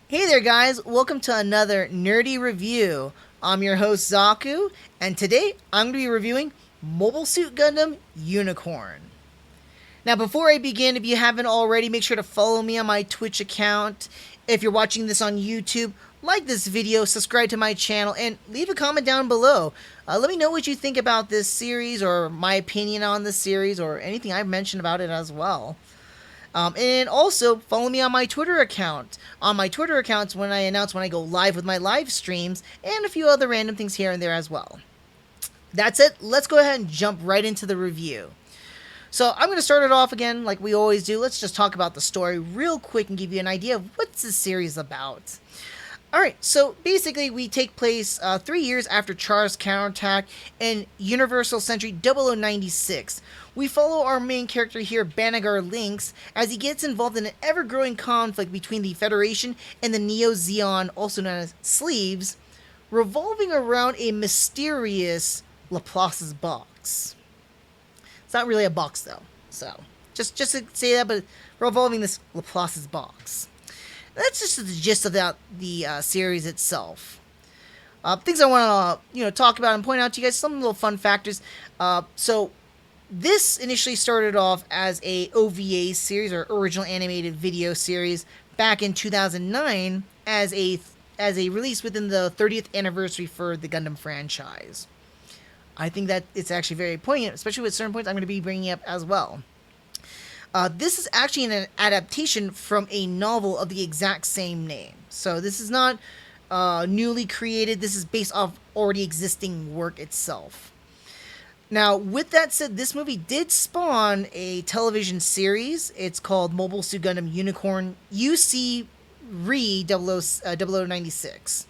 Hey there, guys! Welcome to another nerdy review. I'm your host Zaku, and today I'm going to be reviewing Mobile Suit Gundam Unicorn. Now, before I begin, if you haven't already, make sure to follow me on my Twitch account. If you're watching this on YouTube, like this video, subscribe to my channel, and leave a comment down below. Let me know what you think about this series, or my opinion on this series, or anything I've mentioned about it as well. And also follow me on my Twitter account. On my Twitter accounts, when I announce when I go live with my live streams, and a few other random things here and there as well. That's it. Let's go ahead and jump right into the review. So I'm going to start it off again like we always do. Let's just talk about the story real quick and give you an idea of what's this series about. Alright, so basically we take place 3 years after Char's counterattack in Universal Century 0096. We follow our main character here, Banagher Lynx, as he gets involved in an ever-growing conflict between the Federation and the Neo-Zeon, also known as Sleeves, revolving around a mysterious Laplace's box. It's not really a box though, so just to say that, but revolving this Laplace's box. That's just the gist of the series itself. Things I want to talk about and point out to you guys, some little fun factors. So this initially started off as a OVA series, or original animated video series, back in 2009 as a release within the 30th anniversary for the Gundam franchise. I think that it's actually very poignant, especially with certain points I'm going to be bringing up as well. This is actually an adaptation from a novel of the exact same name. So this is not newly created. This is based off already existing work itself. Now, with that said, this movie did spawn a television series. It's called Mobile Suit Gundam Unicorn UC Re 0096.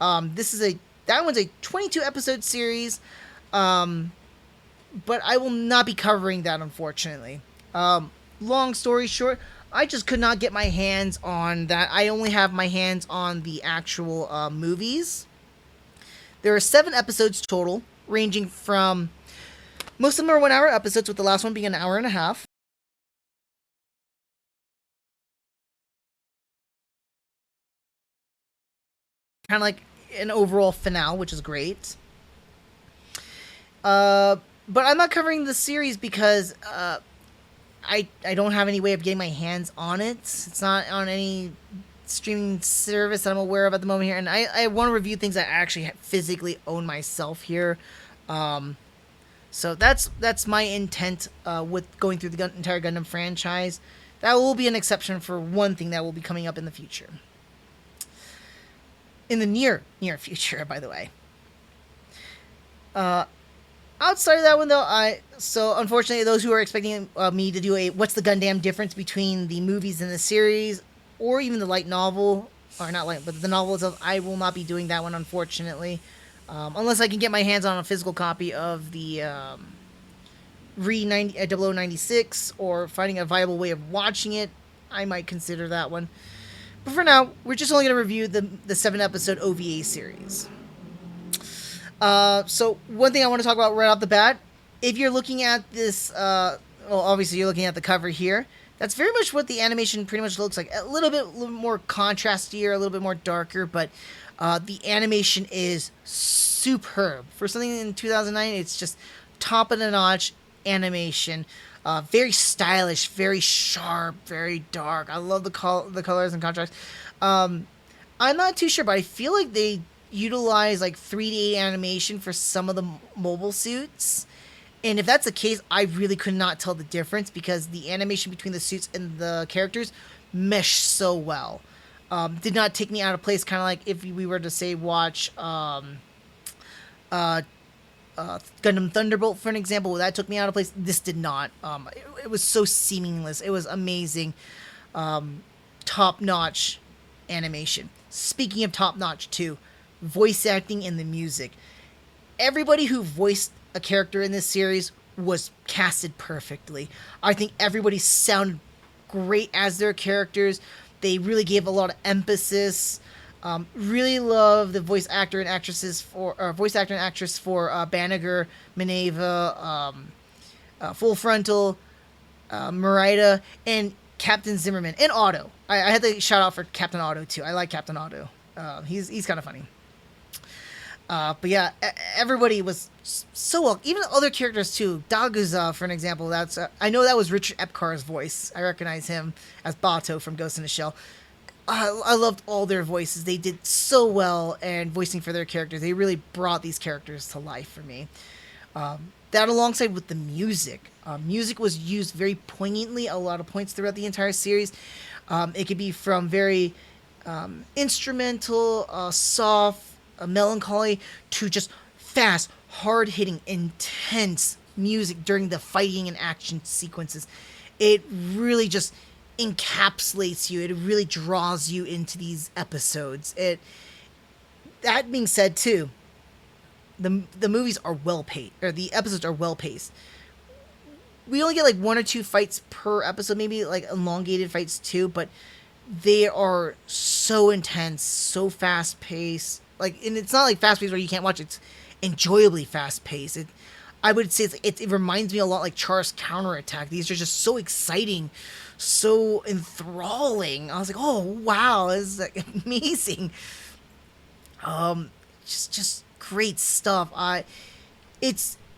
That one's a 22 episode series, but I will not be covering that, unfortunately. Long story short, I just could not get my hands on that. I only have my hands on the actual movies. There are 7 episodes total, ranging from, most of them are 1 hour episodes, with the last one being an hour and a half. Kind of like an overall finale, which is great. But I'm not covering the series because I don't have any way of getting my hands on it. It's not on any streaming service that I'm aware of at the moment here, and I want to review things I actually physically own myself here. So that's my intent with going through the entire Gundam franchise. That will be an exception for one thing that will be coming up in the future. In the near future, by the way. Outside of that one, though, so unfortunately, those who are expecting me to do a what's the Gundam difference between the movies and the series, or even the light novel, or not light, but the novel itself, I will not be doing that one, unfortunately, unless I can get my hands on a physical copy of the Re 0096, or finding a viable way of watching it. I might consider that one, but for now, we're just only going to review the 7-episode OVA series. So one thing I want to talk about right off the bat, if you're looking at this, well, obviously you're looking at the cover here. That's very much what the animation pretty much looks like. A little bit more contrastier, a little bit more darker, but the animation is superb. For something in 2009, it's just top of the notch animation. Very stylish, very sharp, very dark. I love the colors and contrast. I'm not too sure, but I feel like they utilize like 3D animation for some of the mobile suits, and if that's the case, I really could not tell the difference because the animation between the suits and the characters mesh so well. Did not take me out of place, kind of like if we were to say watch Gundam Thunderbolt for an example. That took me out of place. This did not. It was so seamless. It was amazing. Top-notch animation. Speaking of top-notch too, voice acting and the music. Everybody who voiced a character in this series was casted perfectly. I think everybody sounded great as their characters. They really gave a lot of emphasis. Really love the voice actor and actress for Banagher, Mineva, Full Frontal, Marita, and Captain Zimmerman, and Otto. I had to shout out for Captain Otto too. I like Captain Otto. He's kind of funny. But yeah, everybody was so well. Even other characters too. Daguza, for an example. That's I know that was Richard Epcar's voice. I recognize him as Bato from Ghost in the Shell. I loved all their voices. They did so well and voicing for their characters. They really brought these characters to life for me. That alongside with the music. Music was used very poignantly a lot of points throughout the entire series. It could be from very instrumental, soft, melancholy to just fast, hard-hitting, intense music during the fighting and action sequences. It really just encapsulates you. It really draws you into these episodes. That being said, too, the movies are well paced, or the episodes are well paced. We only get like 1 or 2 fights per episode, maybe like elongated fights too, but they are so intense, so fast paced. Like, and it's not like fast paced where you can't watch it. It's enjoyably fast paced. I would say it reminds me a lot like Char's Counterattack. These are just so exciting, so enthralling. I was like, oh wow, this is like amazing. Just great stuff.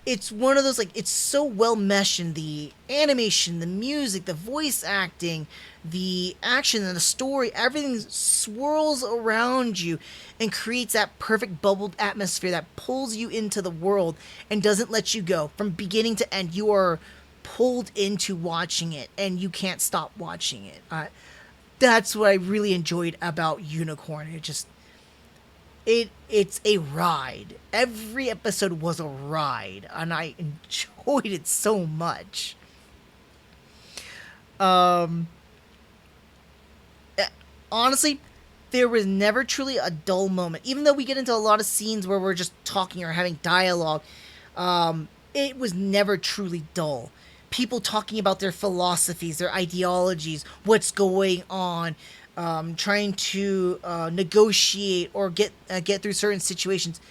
It's one of those, like, it's so well meshed in the animation, the music, the voice acting, the action, and the story. Everything swirls around you and creates that perfect bubbled atmosphere that pulls you into the world and doesn't let you go. From beginning to end, you are pulled into watching it and you can't stop watching it. That's what I really enjoyed about Unicorn. It's a ride. Every episode was a ride, and I enjoyed it so much. Honestly, there was never truly a dull moment. Even though we get into a lot of scenes where we're just talking or having dialogue, it was never truly dull. People talking about their philosophies, their ideologies, what's going on, trying to negotiate or get through certain situations.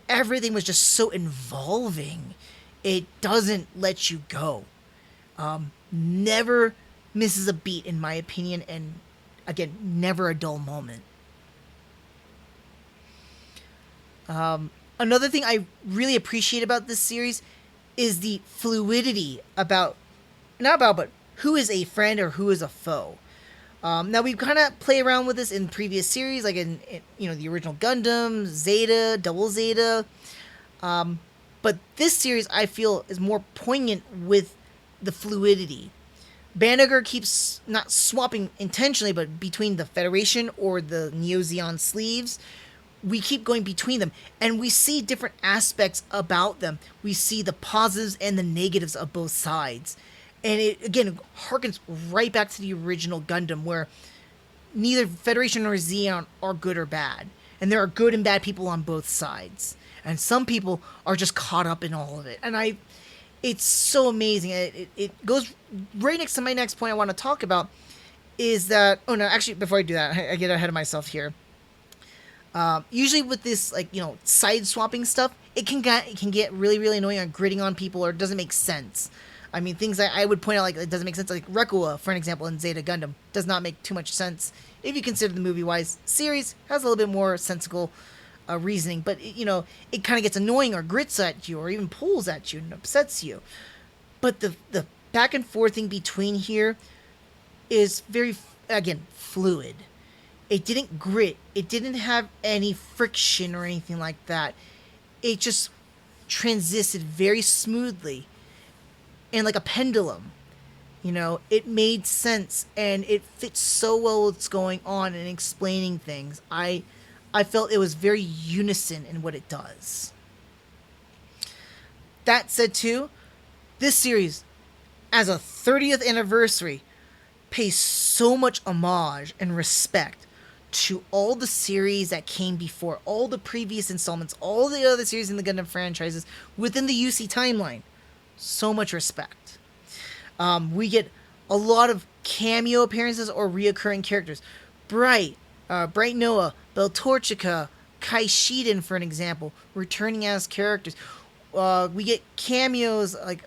Everything was just so involving. It doesn't let you go. Never misses a beat, in my opinion, and again, never a dull moment. Another thing I really appreciate about this series is the fluidity about, not about, but who is a friend or who is a foe. Now we've kind of played around with this in previous series, like in the original Gundam, Zeta, Double Zeta. But this series I feel is more poignant with the fluidity. Banagher keeps not swapping intentionally, but between the Federation or the Neo Zeon sleeves. We keep going between them, and we see different aspects about them. We see the positives and the negatives of both sides. And it, again, harkens right back to the original Gundam, where neither Federation nor Zeon are good or bad. And there are good and bad people on both sides. And some people are just caught up in all of it. And it's so amazing. It goes right next to my next point I want to talk about, is that, oh no, actually, before I do that, I get ahead of myself here. Usually with this, side swapping stuff, it can get really, really annoying or gritting on people, or it doesn't make sense. I mean, things that I would point out, like, it doesn't make sense. Like Rekua, for an example, in Zeta Gundam, does not make too much sense if you consider the movie-wise. Series has a little bit more sensible reasoning, but it kind of gets annoying or grits at you or even pulls at you and upsets you. But the back and forthing between here is very, again, fluid. It didn't grit. It didn't have any friction or anything like that. It just transited very smoothly. And like a pendulum, it made sense, and it fits so well with what's going on and explaining things. I felt it was very unison in what it does. That said, too, this series, as a 30th anniversary, pays so much homage and respect to all the series that came before, all the previous installments, all the other series in the Gundam franchises within the UC timeline. So much respect. We get a lot of cameo appearances or reoccurring characters. Bright Noah, Beltorchica, Kai Shiden, for an example, returning as characters. We get cameos, like,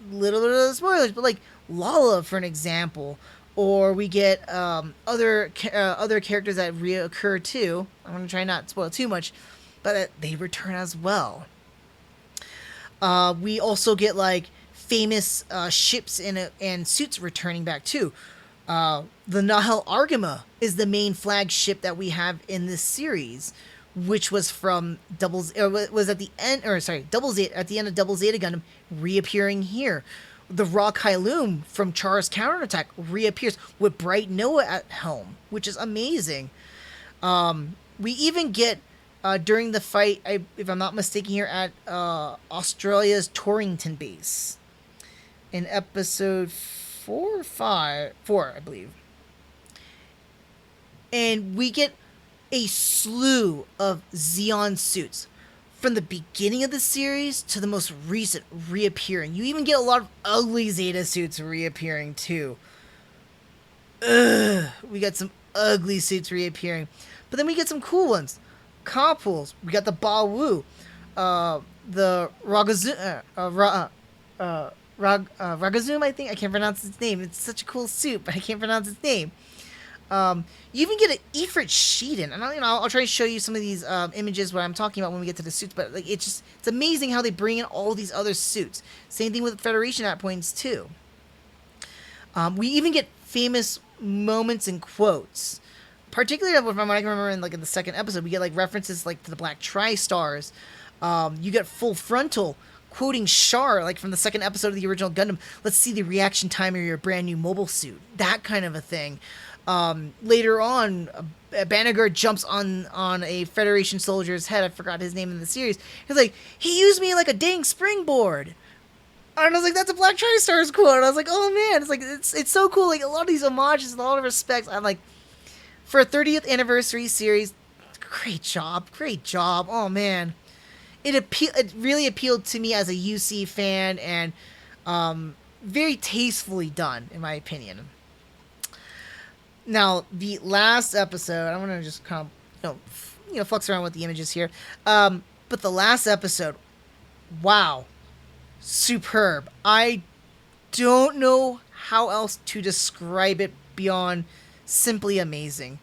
little spoilers, but like Lala, for an example, or we get other characters that reoccur too. I'm gonna try not to spoil too much, but they return as well. We also get like famous ships and suits returning back too. The Nahel Argama is the main flagship that we have in this series, which was from was at the end, or sorry, Double Zeta, at the end of Double Zeta Gundam, reappearing here. The Raw Kylum from Char's Counterattack reappears with Bright Noah at helm, which is amazing. We even get during the fight, if I'm not mistaken, here at Australia's Torrington base in episode 4, I believe, and we get a slew of Xeon suits from the beginning of the series to the most recent reappearing. You even get a lot of ugly Zeta suits reappearing too. Ugh, we got some ugly suits reappearing, but then we get some cool ones. Carpools. We got the Ba Wu, the Ragazum, I think. I can't pronounce his name. It's such a cool suit, but I can't pronounce his name. You even get an Ifrit Shiden, and I'll try to show you some of these images what I'm talking about when we get to the suits. But like, it's amazing how they bring in all these other suits. Same thing with Federation at points too. We even get famous moments and quotes. Particularly from what I can remember in the second episode, we get like references like to the Black Tri-Stars. You get Full Frontal quoting Char like from the second episode of the original Gundam. Let's see the reaction time of your brand new mobile suit. That kind of a thing. Later on, Banagher jumps on a Federation soldier's head. I forgot his name in the series. He's like, he used me like a dang springboard. And I was like, that's a Black Tri-Stars quote. And I was like, oh man, it's so cool. Like a lot of these homages and a lot of respects. I'm like, for a 30th anniversary series, great job. Oh man, it really appealed to me as a UC fan, and very tastefully done in my opinion. Now the last episode, I'm gonna just kind of flux around with the images here, but the last episode, wow, superb. I don't know how else to describe it beyond simply amazing.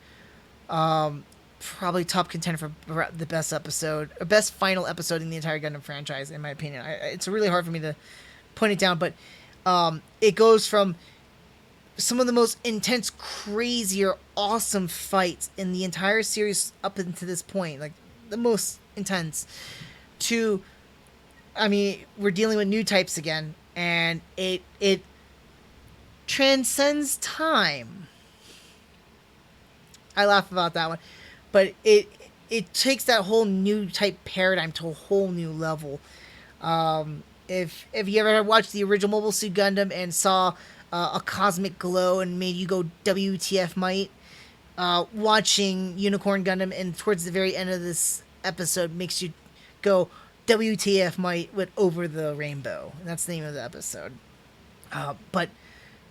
Probably top contender for the best episode, or best final episode in the entire Gundam franchise, in my opinion. It's really hard for me to point it down, but it goes from some of the most intense, crazier, awesome fights in the entire series up until this point, like the most intense, to, I mean, we're dealing with new types again, and it transcends time. I laugh about that one, but it takes that whole new type paradigm to a whole new level. If you ever watched the original Mobile Suit Gundam and saw a cosmic glow and made you go WTF might, watching Unicorn Gundam and towards the very end of this episode makes you go WTF might with Over the Rainbow. And that's the name of the episode. But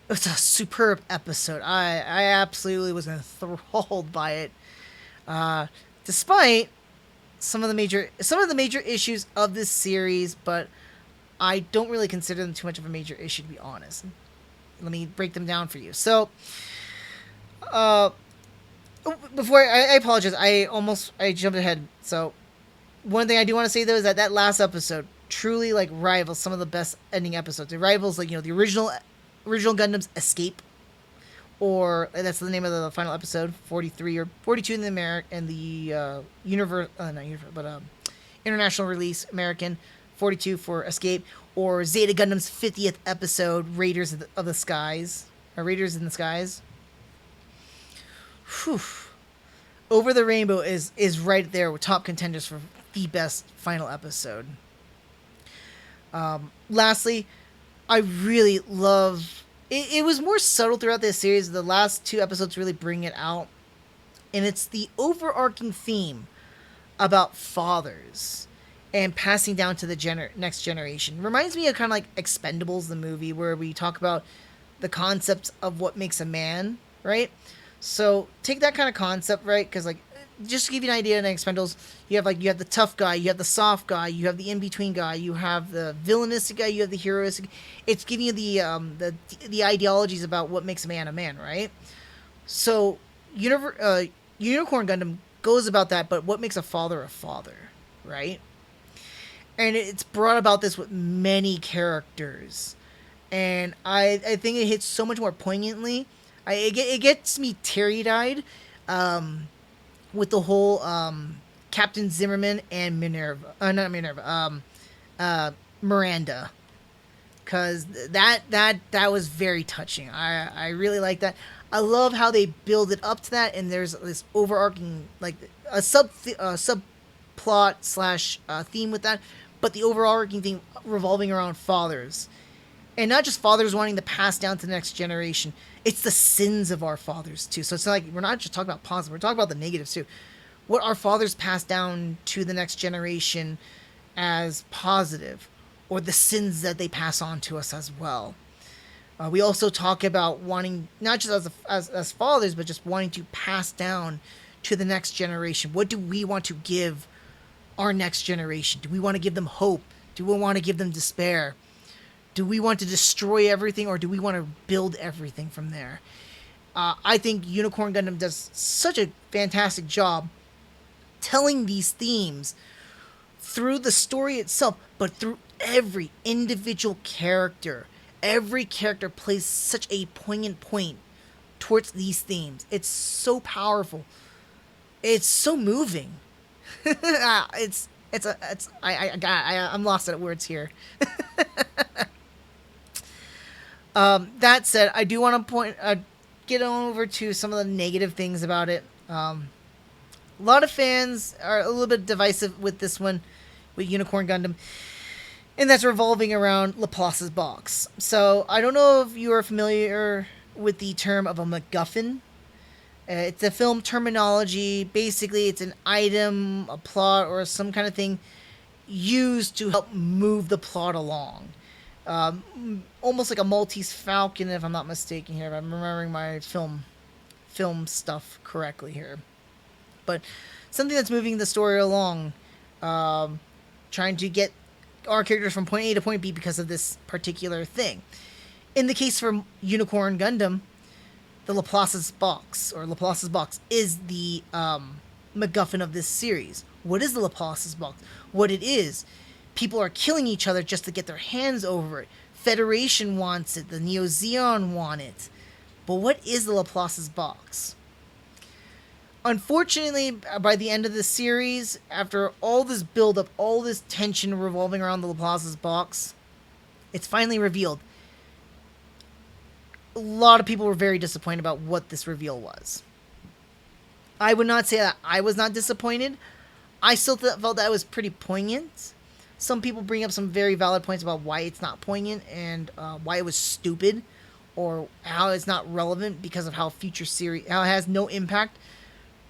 it was a superb episode. I absolutely was enthralled by it, despite some of the major issues of this series. But I don't really consider them too much of a major issue, to be honest. Let me break them down for you. So, before I apologize, I jumped ahead. So, one thing I do want to say though is that last episode truly rivals some of the best ending episodes. It rivals the original Gundam's Escape, or that's the name of the final episode, 43 or 42 in the international release American, 42 for Escape, or Zeta Gundam's 50th episode, Raiders of the Skies, or Raiders in the Skies. Whew. Over the Rainbow is right there with top contenders for the best final episode. Lastly, I really love it. It was more subtle throughout this series. The last two episodes really bring it out, and it's the overarching theme about fathers and passing down to the next generation. Reminds me of kind of like Expendables, the movie, where we talk about the concepts of what makes a man, right? So take that kind of concept, right? Because just to give you an idea in Expendables, you have the tough guy, you have the soft guy, you have the in between guy, you have the villainous guy, you have the heroistic. It's giving you the ideologies about what makes a man, right? So, Unicorn Gundam goes about that, but what makes a father, right? And it's brought about this with many characters, and I think it hits so much more poignantly. It gets me teary eyed. With the whole Captain Zimmerman and Minerva, not Minerva, Miranda, because that was very touching. I really like that. I love how they build it up to that, and there's this overarching like a subplot slash theme with that, but the overarching theme revolving around fathers, and not just fathers wanting to pass down to the next generation. It's the sins of our fathers too. So it's like we're not just talking about positive, we're talking about the negatives too. What our fathers pass down to the next generation as positive, or the sins that they pass on to us as well. We also talk about wanting, not just as fathers, but just wanting to pass down to the next generation. What do we want to give our next generation? Do we want to give them hope? Do we want to give them despair? Do we want to destroy everything, or do we want to build everything from there? I think Unicorn Gundam does such a fantastic job telling these themes through the story itself, but through every individual character. Every character plays such a poignant point towards these themes. It's so powerful. It's so moving. I'm lost at words here. That said, I do want to get over to some of the negative things about it. A lot of fans are a little bit divisive with this one, with Unicorn Gundam, and that's revolving around Laplace's box. So I don't know if you are familiar with the term of a MacGuffin. It's a film terminology. Basically, it's an item, a plot, or some kind of thing used to help move the plot along. Almost like a Maltese Falcon, if I'm not mistaken here, if I'm remembering my film stuff correctly here. But something that's moving the story along, trying to get our characters from point A to point B because of this particular thing. In the case for Unicorn Gundam, the Laplace's box is the MacGuffin of this series. What is the Laplace's box? What it is, people are killing each other just to get their hands over it. Federation wants it. The Neo Zeon want it. But what is the Laplace's box? Unfortunately, by the end of the series, after all this build-up, all this tension revolving around the Laplace's box, it's finally revealed. A lot of people were very disappointed about what this reveal was. I would not say that I was not disappointed. I still felt that it was pretty poignant. Some people bring up some very valid points about why it's not poignant and why it was stupid, or how it's not relevant because of how it has no impact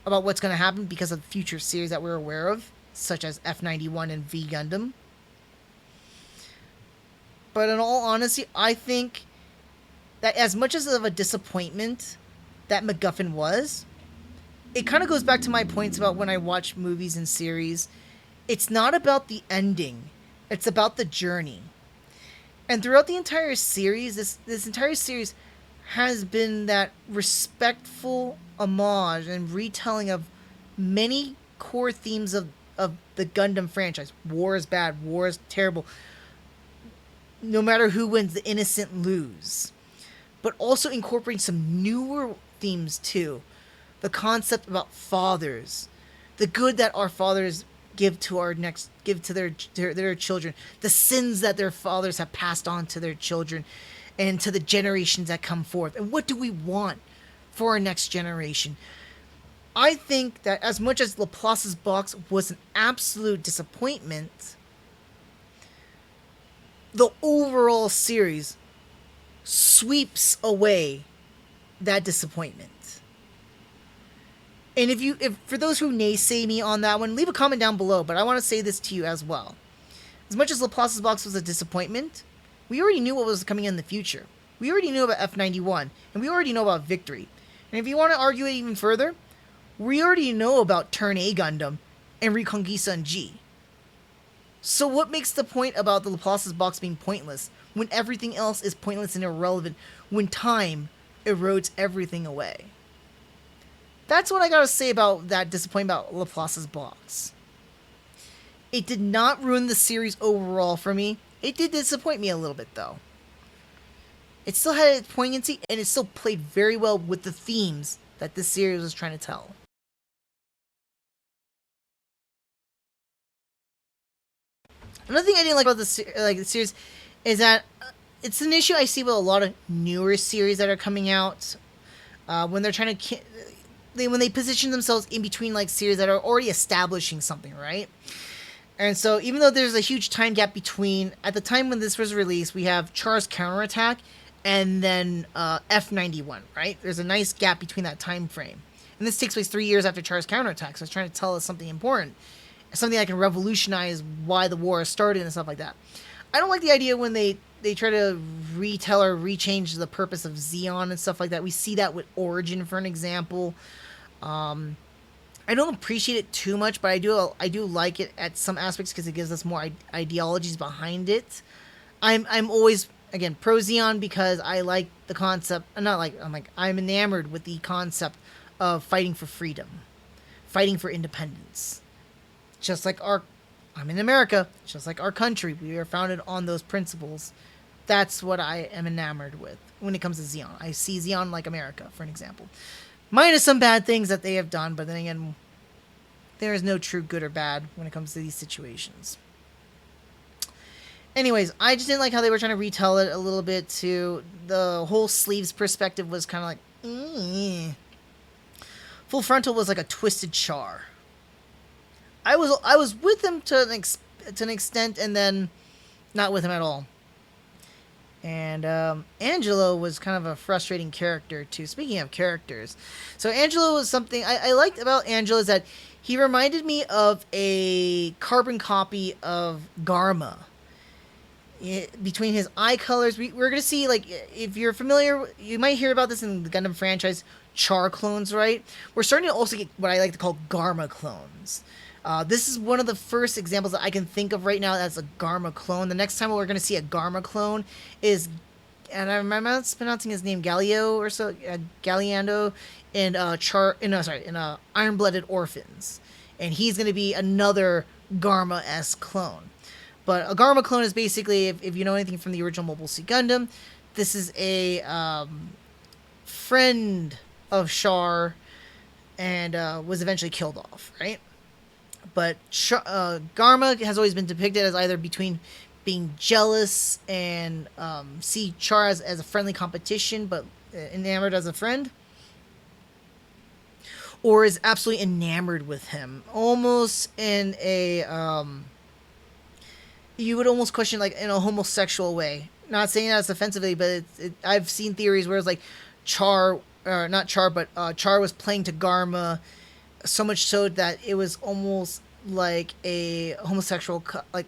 about what's going to happen because of future series that we're aware of, such as F91 and V Gundam. But in all honesty, I think that as much as of a disappointment that MacGuffin was, it kind of goes back to my points about when I watch movies and series. It's not about the ending. It's about the journey. And throughout the entire series, this entire series has been that respectful homage and retelling of many core themes of the Gundam franchise. War is bad. War is terrible. No matter who wins, the innocent lose. But also incorporating some newer themes too. The concept about fathers. The good that our fathers give to their children. The sins that their fathers have passed on to their children and to the generations that come forth. And what do we want for our next generation? I think that as much as Laplace's box was an absolute disappointment, the overall series sweeps away that disappointment. And if for those who naysay me on that one, leave a comment down below, but I want to say this to you as well. As much as Laplace's box was a disappointment, we already knew what was coming in the future. We already knew about F91, and we already know about Victory. And if you want to argue it even further, We already know about Turn A Gundam and Reconquista G. So what makes the point about the Laplace's box being pointless when everything else is pointless and irrelevant when time erodes everything away? That's what I gotta say about that disappointment about Laplace's box. It did not ruin the series overall for me. It did disappoint me a little bit though. It still had its poignancy and it still played very well with the themes that this series was trying to tell. Another thing I didn't like about the series is that it's an issue I see with a lot of newer series that are coming out when they're trying to when they position themselves in between like series that are already establishing something, right? And so even though there's a huge time gap between at the time when this was released, we have Char's Counterattack and then F91, right? There's a nice gap between that time frame. And this takes place 3 years after Char's Counterattack, so it's trying to tell us something important. Something that can revolutionize why the war started and stuff like that. I don't like the idea when they try to retell or rechange the purpose of Zeon and stuff like that. We see that with Origin, for an example. I don't appreciate it too much, but I do like it at some aspects because it gives us more ideologies behind it. I'm always again pro Zeon because I like the concept. I'm enamored with the concept of fighting for freedom, fighting for independence. Just like I'm in America, just like our country, we are founded on those principles. That's what I am enamored with when it comes to Zeon. I see Zeon like America, for an example. Minus some bad things that they have done, but then again, there is no true good or bad when it comes to these situations. Anyways, I just didn't like how they were trying to retell it a little bit too. The whole sleeves perspective was kind of like, Full Frontal was like a twisted Char. I was with him to an extent, and then not with him at all. And Angelo was kind of a frustrating character too. Speaking of characters, so Angelo was something I liked about Angelo is that he reminded me of a carbon copy of Garma. Between his eye colors, we're going to see, like, if you're familiar, you might hear about this in the Gundam franchise, Char clones, right? We're starting to also get what I like to call Garma clones. This is one of the first examples that I can think of right now that's a Garma clone. The next time we're going to see a Garma clone is, and I'm mispronouncing his name, Galio or so, Galliando, in Iron Blooded Orphans, and he's going to be another Garma-esque clone. But a Garma clone is basically, if you know anything from the original Mobile Suit Gundam, this is a friend of Char and was eventually killed off, right? But Garma has always been depicted as either between being jealous and see Char as a friendly competition, but enamored as a friend, or is absolutely enamored with him, almost in a you would almost question, like, in a homosexual way. Not saying that it's offensively, but I've seen theories where it's like Char was playing to Garma so much so that it was almost like a homosexual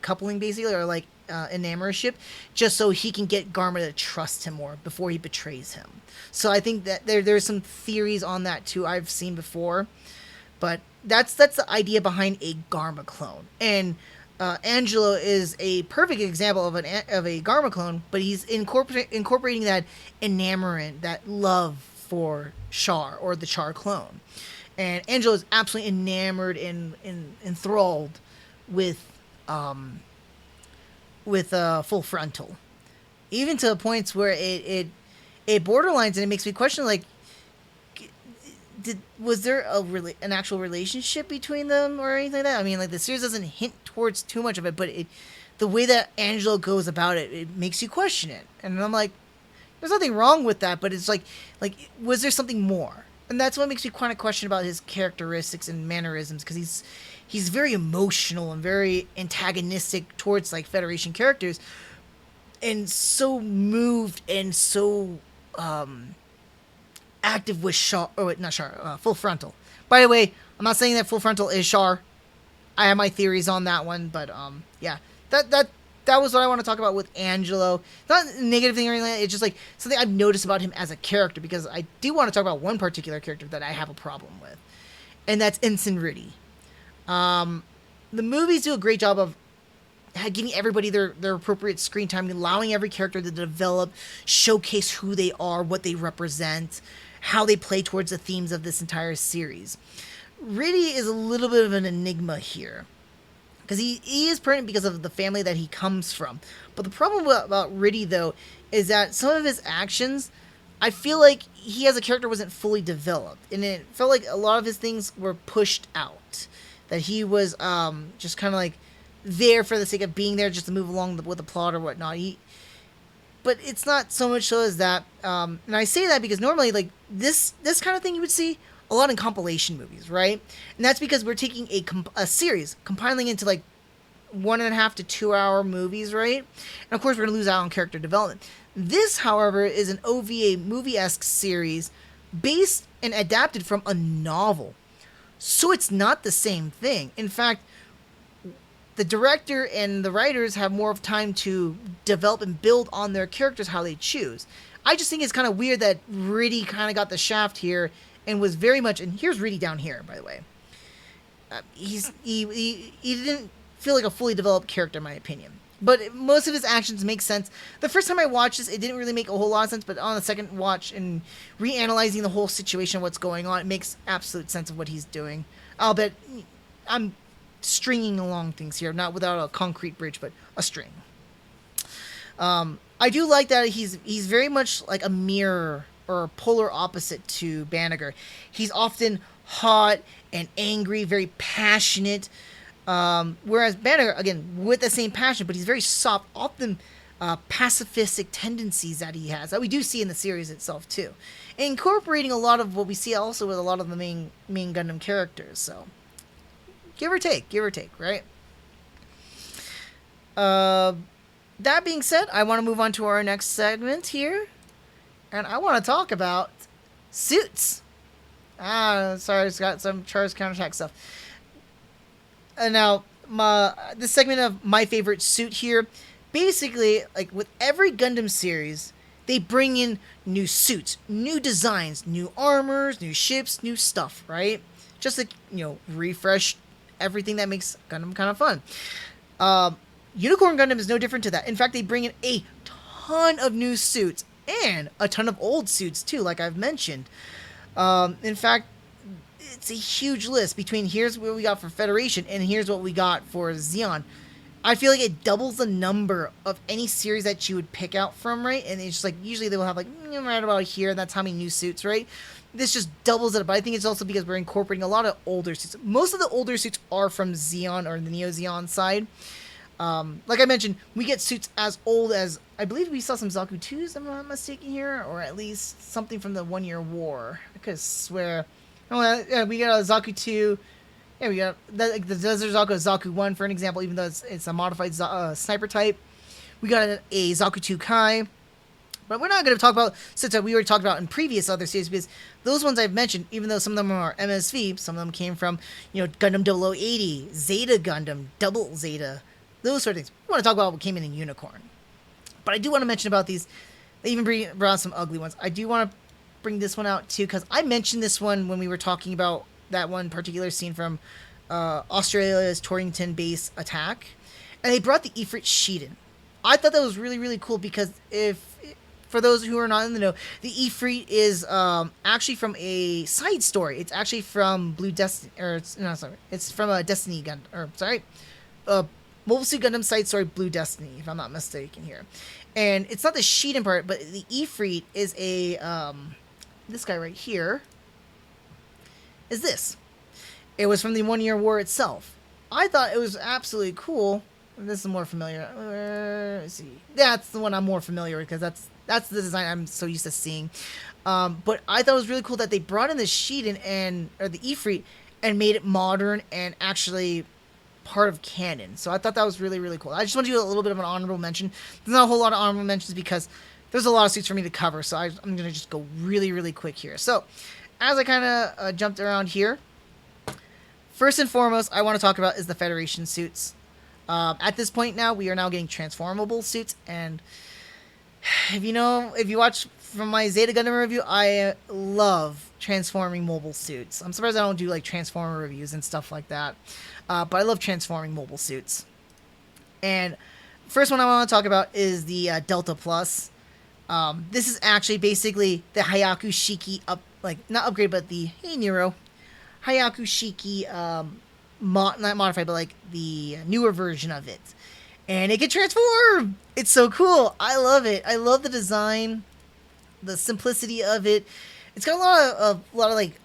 coupling, basically, or like enamorship, just so he can get Garma to trust him more before he betrays him. So I think that there's some theories on that too I've seen before, but that's the idea behind a Garma clone. And Angelo is a perfect example of a Garma clone, but he's incorporating that enamorment, that love for Char, or the Char clone. And Angelo is absolutely enamored and enthralled with Full Frontal, even to the points where it borderlines, and it makes me question, like, was there an actual relationship between them or anything like that? I mean, like, the series doesn't hint towards too much of it, but the way that Angelo goes about it, it makes you question it. And I'm like, there's nothing wrong with that, but it's like was there something more? And that's what makes me kind of question about his characteristics and mannerisms, because he's very emotional and very antagonistic towards, like, Federation characters, and so moved and so active with Full Frontal. By the way, I'm not saying that Full Frontal is Char. I have my theories on that one, but yeah, that was what I want to talk about with Angelo. Not a negative thing or anything. It's just like something I've noticed about him as a character, because I do want to talk about one particular character that I have a problem with, and that's Ensign Riddy. The movies do a great job of giving everybody their appropriate screen time, allowing every character to develop, showcase who they are, what they represent, how they play towards the themes of this entire series. Riddy is a little bit of an enigma here, because he is pertinent because of the family that he comes from. But the problem about Riddy, though, is that some of his actions, I feel like he as a character wasn't fully developed, and it felt like a lot of his things were pushed out. That he was just kind of like there for the sake of being there, just to move along with the plot or whatnot. But it's not so much so as that. And I say that because normally, like this kind of thing you would see a lot in compilation movies, right? And that's because we're taking a series, compiling into like 1.5 to 2 hour movies, right? And of course, we're gonna lose out on character development. This, however, is an OVA movie-esque series based and adapted from a novel. So it's not the same thing. In fact, the director and the writers have more of time to develop and build on their characters how they choose. I just think it's kind of weird that Riddy kind of got the shaft here and was very much. And here's Riddy down here, by the way. He didn't feel like a fully developed character, in my opinion. But most of his actions make sense. The first time I watched this, it didn't really make a whole lot of sense. But on the second watch and reanalyzing the whole situation, what's going on, it makes absolute sense of what he's doing. I'll bet I'm stringing along things here, not without a concrete bridge, but a string. I do like that he's very much like a mirror or a polar opposite to Banagher. He's often hot and angry, very passionate. Whereas Banagher, again, with the same passion, but he's very soft, often pacifistic tendencies that he has, that we do see in the series itself, too. And incorporating a lot of what we see also with a lot of the main Gundam characters, so give or take, right? That being said, I want to move on to our next segment here, and I want to talk about suits. Sorry, it's got some Char's counterattack stuff. Now, this segment of my favorite suit here, basically, like with every Gundam series, they bring in new suits, new designs, new armors, new ships, new stuff, right? Just to, refresh everything that makes Gundam kind of fun. Unicorn Gundam is no different to that. In fact, they bring in a ton of new suits and a ton of old suits too, like I've mentioned. In fact, it's a huge list between here's what we got for Federation and here's what we got for Zeon. I feel like it doubles the number of any series that you would pick out from, right? And it's just like, usually they will have like, right about here, and that's how many new suits, right? This just doubles it up. But I think it's also because we're incorporating a lot of older suits. Most of the older suits are from Zeon or the Neo Zeon side. Like I mentioned, we get suits as old as, I believe we saw some Zaku 2s, if I'm not mistaken here, or at least something from the 1 Year War. I could swear. Oh, yeah, we got a Zaku 2. Yeah, we got the Desert Zaku, Zaku 1, for an example, even though it's a modified sniper type. We got a Zaku 2 Kai. But we're not going to talk about suits that we already talked about in previous other series, because those ones I've mentioned, even though some of them are MSV, some of them came from, Gundam 0080, Zeta Gundam, Double Zeta, those sort of things. We want to talk about what came in Unicorn. But I do want to mention about these. They even brought out some ugly ones. I do want to bring this one out too, because I mentioned this one when we were talking about that one particular scene from Australia's Torrington base attack, and they brought the Ifrit Shiden. I thought that was really, really cool, because for those who are not in the know, the Ifrit is actually from a side story. It's actually from Blue Destiny, it's from a Destiny Gundam, Mobile Suit Gundam side story Blue Destiny, if I'm not mistaken here. And it's not the Shiden part, but the Ifrit is this guy right here is this. It was from the 1 Year War itself. I thought it was absolutely cool. This is more familiar. Let's see. That's the one I'm more familiar with, because that's the design I'm so used to seeing. But I thought it was really cool that they brought in the Shiden or the Ifrit and made it modern and actually part of canon. So I thought that was really, really cool. I just want to do a little bit of an honorable mention. There's not a whole lot of honorable mentions because there's a lot of suits for me to cover. So I'm going to just go really, really quick here. So as I kind of jumped around here, first and foremost, I want to talk about is the Federation suits. At this point now, we are now getting transformable suits. And if you watch from my Zeta Gundam review, I love transforming mobile suits. I'm surprised I don't do like Transformer reviews and stuff like that. But I love transforming mobile suits. And first one I want to talk about is the Delta Plus. This is actually basically the Hayaku Shiki not upgrade, but the hey Nero, Hayaku Shiki not modified, but like the newer version of it, and it can transform. It's so cool. I love it. I love the design, the simplicity of it. It's got a lot of like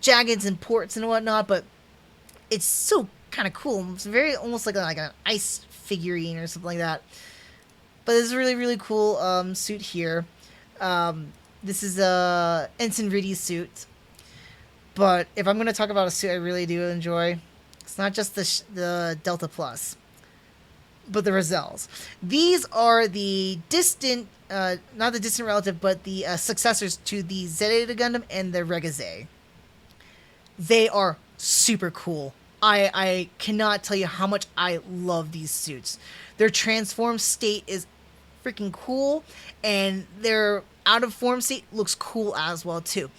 jaggeds and ports and whatnot, but it's so kind of cool. It's very almost like an ice figurine or something like that. But this is a really, really cool suit here. This is a Ensign Riddy's suit. But if I'm going to talk about a suit I really do enjoy, it's not just the Delta Plus, but the Rozelles. These are the distant, not the distant relative, but the successors to the Zeta Gundam and the Regaze. They are super cool. I cannot tell you how much I love these suits. Their transformed state is freaking cool, and their out of form state looks cool as well too.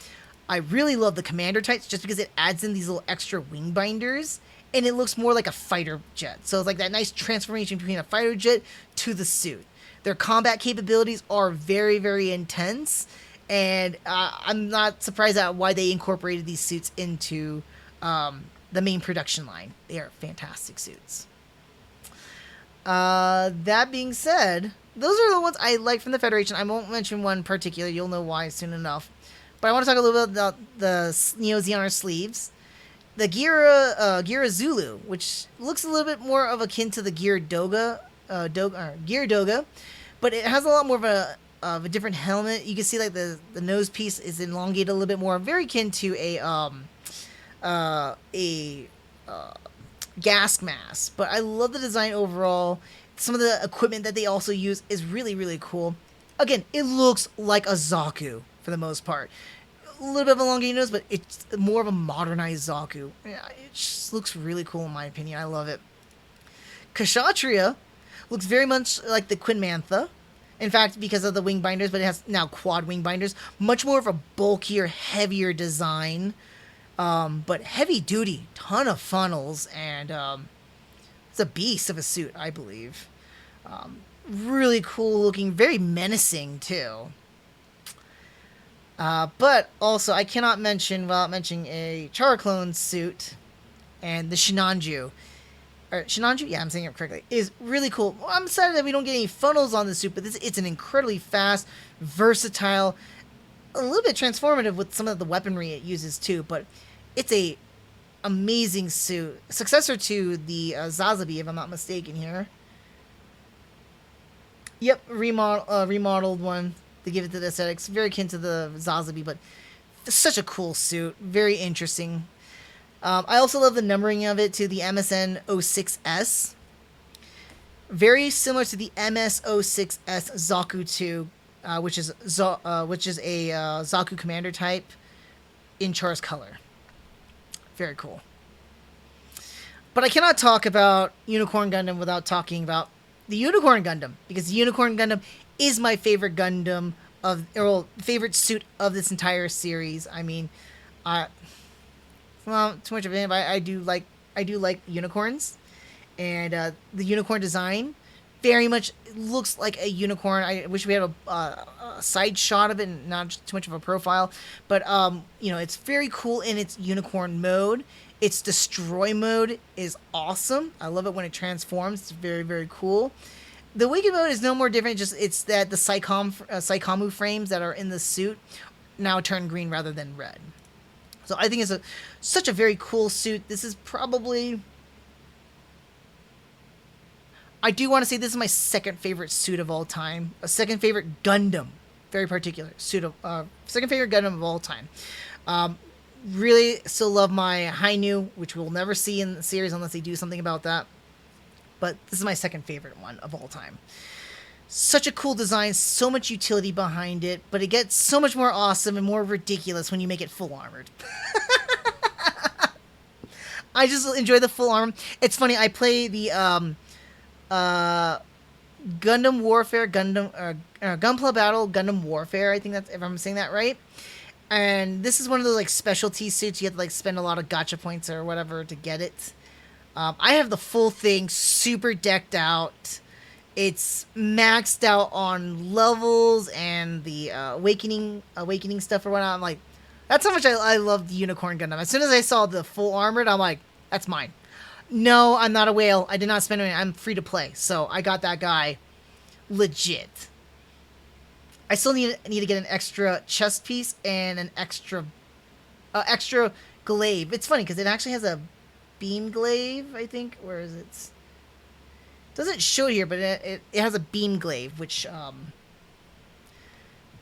I really love the commander types just because it adds in these little extra wing binders, and it looks more like a fighter jet. So it's like that nice transformation between a fighter jet to the suit. Their combat capabilities are very, very intense, and I'm not surprised at why they incorporated these suits into the main production line. They are fantastic suits. That being said, those are the ones I like from the Federation. I won't mention one particular. You'll know why soon enough. But I want to talk a little bit about the Neo Zeoner sleeves. The Gira Zulu, which looks a little bit more of akin to the Gear Doga, Gear Doga, but it has a lot more of a different helmet. You can see like the nose piece is elongated a little bit more, very akin to a gas mask. But I love the design overall. Some of the equipment that they also use is really, really cool. Again, it looks like a Zaku for the most part. A little bit of a elongated nose, but it's more of a modernized Zaku. Yeah, it just looks really cool in my opinion. I love it. Kshatriya looks very much like the Queen Mantha. In fact, because of the wing binders, but it has now quad wing binders. Much more of a bulkier, heavier design. But heavy duty, ton of funnels, and it's a beast of a suit, I believe. Really cool looking, very menacing too. But also, I cannot mention without mentioning a Chara clone suit, and the Shinanju. Or Shinanju? Yeah, I'm saying it correctly. Is really cool. Well, I'm excited that we don't get any funnels on the suit, but it's an incredibly fast, versatile, a little bit transformative with some of the weaponry it uses too, but it's a amazing suit. Successor to the Zazabi, if I'm not mistaken here. Yep, remodeled one to give it to the aesthetics. Very akin to the Zazabi, but such a cool suit. Very interesting. I also love the numbering of it to the MSN 06S. Very similar to the MS 06S Zaku 2, which is a Zaku commander type in Char's color. Very cool. But I cannot talk about Unicorn Gundam without talking about the Unicorn Gundam, because the Unicorn Gundam is my favorite Gundam favorite suit of this entire series. I mean, well, too much of it, but I do like unicorns, and the unicorn design very much looks like a unicorn. I wish we had a side shot of it and not too much of a profile, but it's very cool in its unicorn mode. Its destroy mode is awesome. I love it when it transforms. It's very, very cool. The Wicked mode is no more different. Just it's that the Saikamu frames that are in the suit now turn green rather than red. So I think it's such a very cool suit. This is probably, I do want to say this is my second favorite suit of all time. A second favorite Gundam, very particular suit of second favorite Gundam of all time. Really still love my Hainu, which we'll never see in the series unless they do something about that. But this is my second favorite one of all time. Such a cool design, so much utility behind it, but it gets so much more awesome and more ridiculous when you make it full armored. I just enjoy the full armor. It's funny, I play the Gundam Warfare, Gunpla Battle, Gundam Warfare, I think that's, if I'm saying that right. And this is one of those like specialty suits. You have to like spend a lot of gacha points or whatever to get it. I have the full thing, super decked out. It's maxed out on levels and the awakening stuff or whatnot. I'm like, that's how much I love the Unicorn Gundam. As soon as I saw the full armored, I'm like, that's mine. No, I'm not a whale. I did not spend any. I'm free to play, so I got that guy legit. I still need to get an extra chest piece and an extra glaive. It's funny because it actually has a beam glaive, I think. Where is it? Doesn't show here, but it has a beam glaive, which I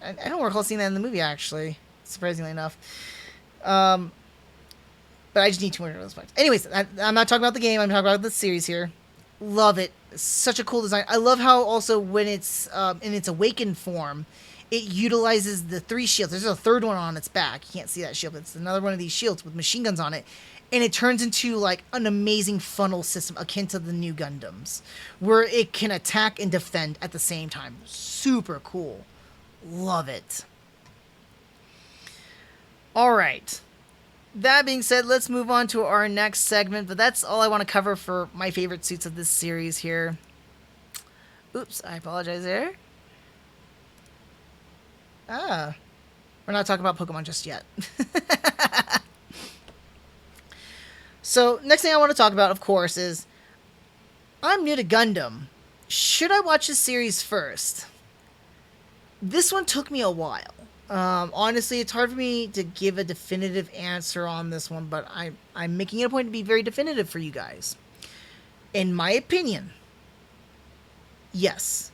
don't recall seeing that in the movie, actually, surprisingly enough. But I just need 200 of those points. Anyways, I'm not talking about the game. I'm talking about the series here. Love it. Such a cool design. I love how also when it's in its awakened form, it utilizes the 3 shields. There's a third one on its back. You can't see that shield. It's another one of these shields with machine guns on it. And it turns into like an amazing funnel system akin to the new Gundams, where it can attack and defend at the same time. Super cool. Love it. All right. That being said, let's move on to our next segment, but that's all I want to cover for my favorite suits of this series here. Oops, I apologize there. We're not talking about Pokemon just yet. So, next thing I want to talk about, of course, is I'm new to Gundam. Should I watch this series first? This one took me a while. Honestly, it's hard for me to give a definitive answer on this one, but I'm making it a point to be very definitive for you guys. In my opinion, yes.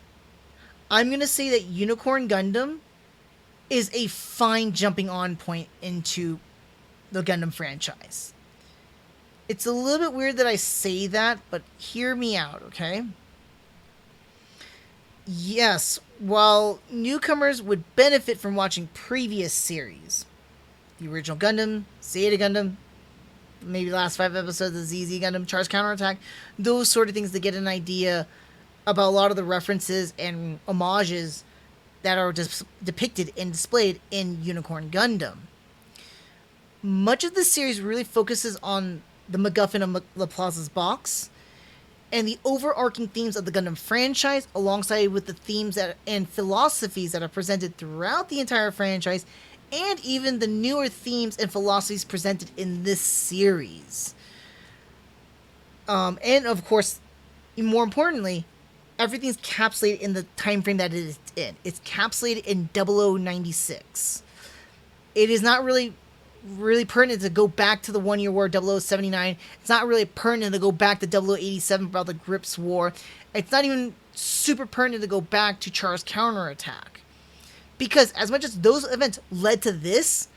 I'm going to say that Unicorn Gundam is a fine jumping on point into the Gundam franchise. It's a little bit weird that I say that, but hear me out, okay? Yes, while newcomers would benefit from watching previous series, the original Gundam, Zeta Gundam, maybe the last 5 episodes of ZZ Gundam, Char's Counterattack, those sort of things to get an idea about a lot of the references and homages that are depicted and displayed in Unicorn Gundam. Much of the series really focuses on the MacGuffin of Laplace's box, and the overarching themes of the Gundam franchise, alongside with the themes and philosophies that are presented throughout the entire franchise, and even the newer themes and philosophies presented in this series. And of course, more importantly, everything's capsulated in the time frame that it is in. It's capsulated in 0096. It is not really pertinent to go back to the 1 year war 0079. It's not really pertinent to go back to 0087 about the Grips War. It's not even super pertinent to go back to Char's Counterattack. Because as much as those events led to this,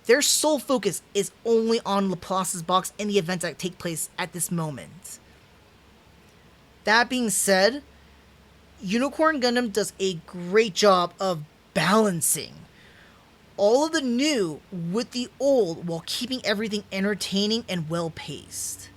their sole focus is only on Laplace's box and the events that take place at this moment. That being said, Unicorn Gundam does a great job of balancing all of the new with the old while keeping everything entertaining and well-paced.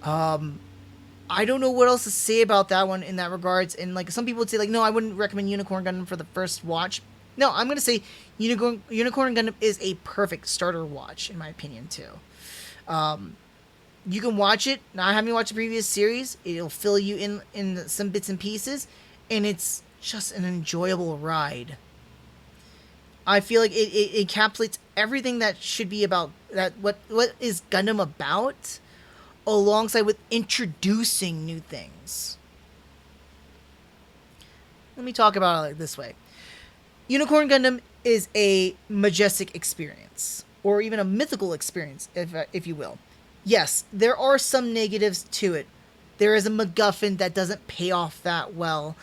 I don't know what else to say about that one in that regards. And like some people would say, like, no, I wouldn't recommend Unicorn Gundam for the first watch. No, I'm going to say Unicorn Gundam is a perfect starter watch, in my opinion, too. You can watch it, not having watched the previous series. It'll fill you in some bits and pieces, and it's just an enjoyable ride. I feel like it encapsulates everything that should be about that. What is Gundam about, alongside with introducing new things. Let me talk about it like this way. Unicorn Gundam is a majestic experience, or even a mythical experience, if you will. Yes, there are some negatives to it. There is a MacGuffin that doesn't pay off that well.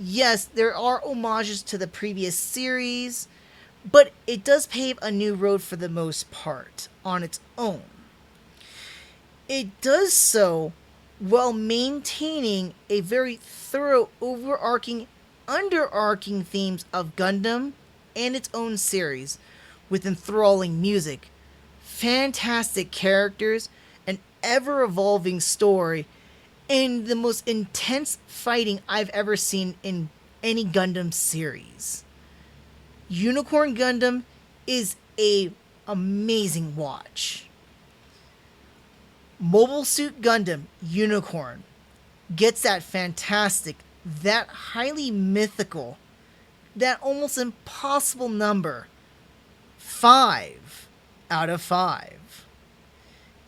Yes, there are homages to the previous series, but it does pave a new road for the most part on its own. It does so while maintaining a very thorough overarching, underarching themes of Gundam and its own series, with enthralling music, fantastic characters, an ever-evolving story, and the most intense fighting I've ever seen in any Gundam series. Unicorn Gundam is a amazing watch. Mobile Suit Gundam Unicorn gets that fantastic, that highly mythical, that almost impossible number 5 out of 5.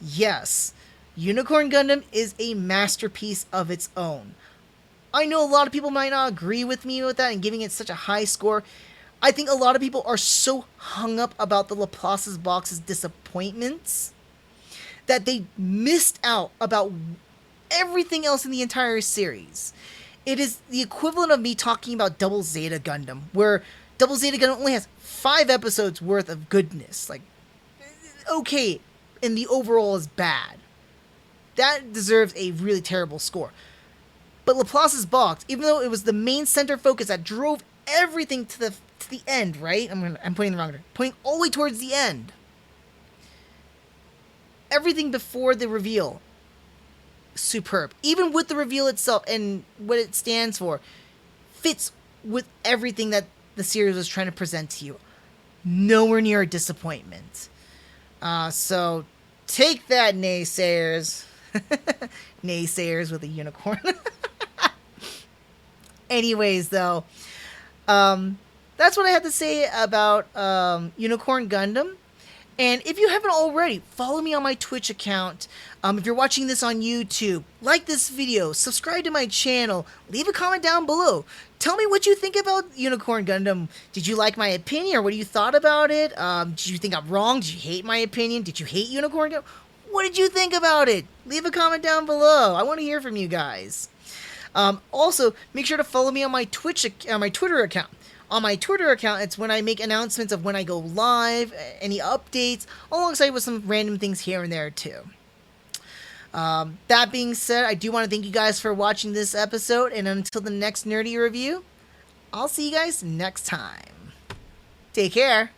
Yes, Unicorn Gundam is a masterpiece of its own. I know a lot of people might not agree with me with that and giving it such a high score. I think a lot of people are so hung up about the Laplace's Box's disappointments that they missed out about everything else in the entire series. It is the equivalent of me talking about Double Zeta Gundam, where Double Zeta Gundam only has 5 episodes worth of goodness. Like, okay, and the overall is bad. That deserves a really terrible score. But Laplace's Box, even though it was the main center focus that drove everything to the end, right? I'm putting the wrong order. Pointing all the way towards the end. Everything before the reveal, superb. Even with the reveal itself and what it stands for, fits with everything that the series was trying to present to you. Nowhere near a disappointment. So take that, naysayers. Naysayers with a unicorn. Anyways, though, that's what I have to say about Unicorn Gundam. And if you haven't already, follow me on my Twitch account. If you're watching this on YouTube, like this video, subscribe to my channel, leave a comment down below. Tell me what you think about Unicorn Gundam. Did you like my opinion, or what do you thought about it? Did you think I'm wrong? Did you hate my opinion? Did you hate Unicorn Gundam? What did you think about it? Leave a comment down below. I want to hear from you guys. Also, make sure to follow me on my Twitter account. On my Twitter account, it's when I make announcements of when I go live, any updates, alongside with some random things here and there too. That being said, I do want to thank you guys for watching this episode, and until the next nerdy review, I'll see you guys next time. Take care.